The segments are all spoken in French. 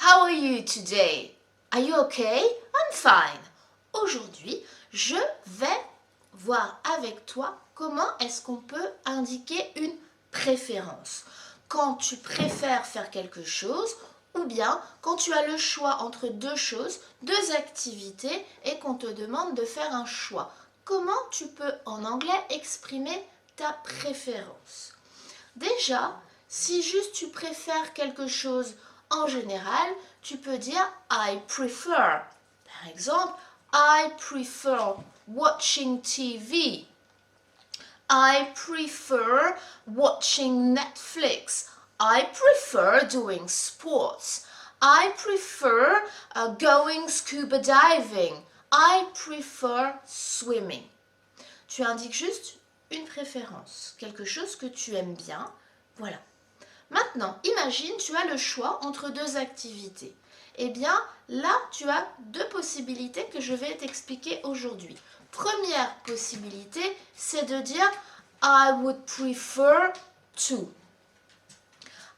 How are you today? Are you okay? I'm fine. Aujourd'hui, je vais voir avec toi comment est-ce qu'on peut indiquer une préférence. Quand tu préfères faire quelque chose ou bien quand tu as le choix entre deux choses, deux activités et qu'on te demande de faire un choix. Comment tu peux en anglais exprimer ta préférence? Déjà, si juste tu préfères quelque chose en général, tu peux dire I prefer. Par exemple, I prefer watching TV. I prefer watching Netflix. I prefer doing sports. I prefer going scuba diving. I prefer swimming. Tu indiques juste une préférence, quelque chose que tu aimes bien. Voilà. Maintenant, imagine, tu as le choix entre deux activités. Eh bien, là, tu as deux possibilités que je vais t'expliquer aujourd'hui. Première possibilité, c'est de dire I would prefer to.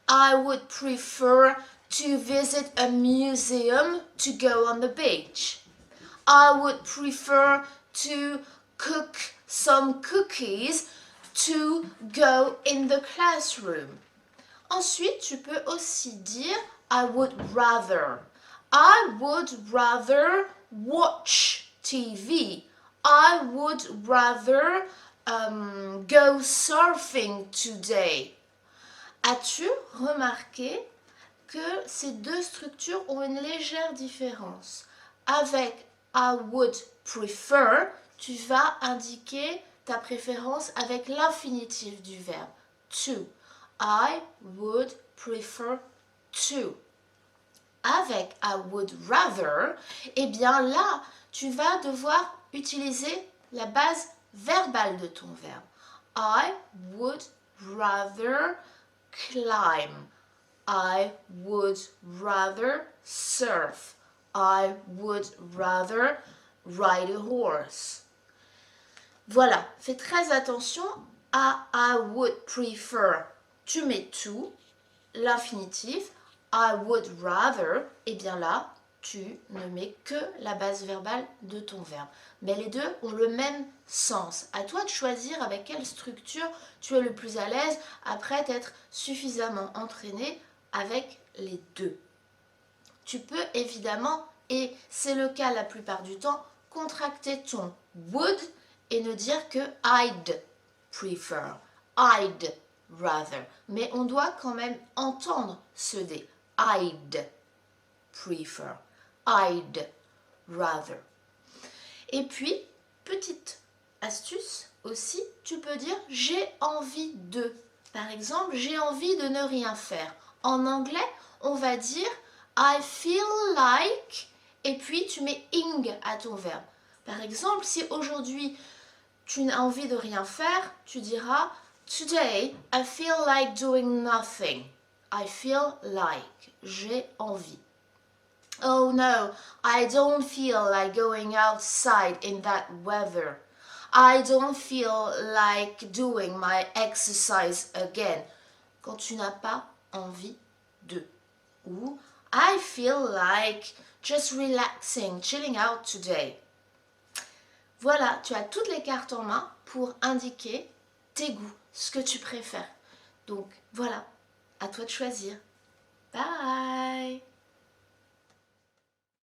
I would prefer to visit a museum to go on the beach. I would prefer to cook some cookies to go in the classroom. Ensuite, tu peux aussi dire I would rather. I would rather watch TV. I would rather go surfing today. As-tu remarqué que ces deux structures ont une légère différence? Avec I would prefer, tu vas indiquer ta préférence avec l'infinitif du verbe to. I would prefer to. Avec I would rather, eh bien là, tu vas devoir utiliser la base verbale de ton verbe. I would rather climb. I would rather surf. I would rather ride a horse. Voilà, fais très attention à I would prefer. Tu mets to, l'infinitif, I would rather, et bien là, tu ne mets que la base verbale de ton verbe. Mais les deux ont le même sens. À toi de choisir avec quelle structure tu es le plus à l'aise après t'être suffisamment entraîné avec les deux. Tu peux évidemment, et c'est le cas la plupart du temps, contracter ton would et ne dire que I'd prefer, I'd rather. Mais on doit quand même entendre ce D. I'd prefer, I'd rather. Et puis, petite astuce aussi, tu peux dire j'ai envie de. Par exemple, j'ai envie de ne rien faire. En anglais, on va dire I feel like, et puis tu mets ing à ton verbe. Par exemple, si aujourd'hui tu n'as envie de rien faire, tu diras Today, I feel like doing nothing. I feel like. J'ai envie. Oh no, I don't feel like going outside in that weather. I don't feel like doing my exercise again. Quand tu n'as pas envie de. Ou I feel like just relaxing, chilling out today. Voilà, tu as toutes les cartes en main pour indiquer tes goûts, ce que tu préfères. Donc voilà, à toi de choisir. Bye!